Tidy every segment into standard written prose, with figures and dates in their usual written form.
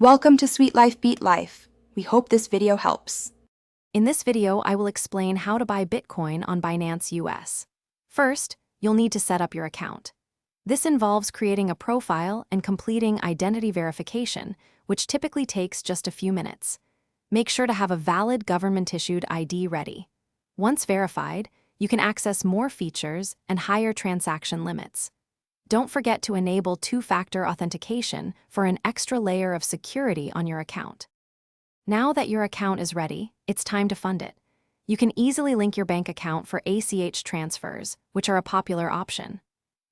Welcome to Sweet Life Beat Life. We hope this video helps. In this video, I will explain how to buy Bitcoin on Binance US. First, you'll need to set up your account. This involves creating a profile and completing identity verification, which typically takes just a few minutes. Make sure to have a valid government-issued ID ready. Once verified, you can access more features and higher transaction limits. Don't forget to enable two-factor authentication for an extra layer of security on your account. Now that your account is ready, it's time to fund it. You can easily link your bank account for ACH transfers, which are a popular option.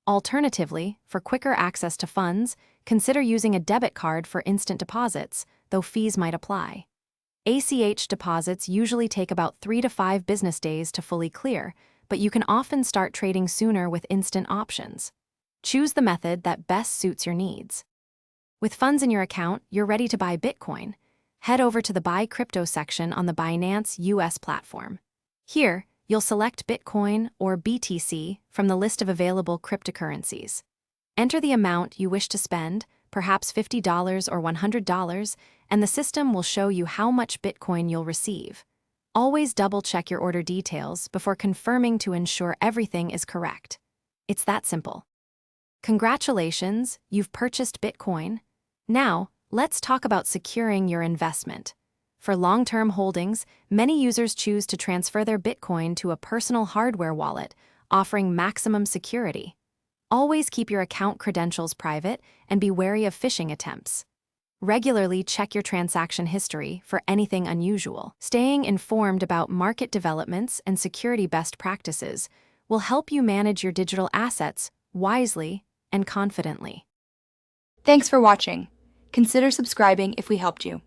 Alternatively, for quicker access to funds, consider using a debit card for instant deposits, though fees might apply. ACH deposits usually take about 3 to 5 business days to fully clear, but you can often start trading sooner with instant options. Choose the method that best suits your needs. With funds in your account, you're ready to buy Bitcoin. Head over to the Buy Crypto section on the Binance US platform. Here, you'll select Bitcoin or BTC from the list of available cryptocurrencies. Enter the amount you wish to spend, perhaps $50 or $100, and the system will show you how much Bitcoin you'll receive. Always double-check your order details before confirming to ensure everything is correct. It's that simple. Congratulations, you've purchased Bitcoin. Now, let's talk about securing your investment. For long-term holdings, many users choose to transfer their Bitcoin to a personal hardware wallet, offering maximum security. Always keep your account credentials private and be wary of phishing attempts. Regularly check your transaction history for anything unusual. Staying informed about market developments and security best practices will help you manage your digital assets wisely and confidently. Thanks for watching. Consider subscribing if we helped you.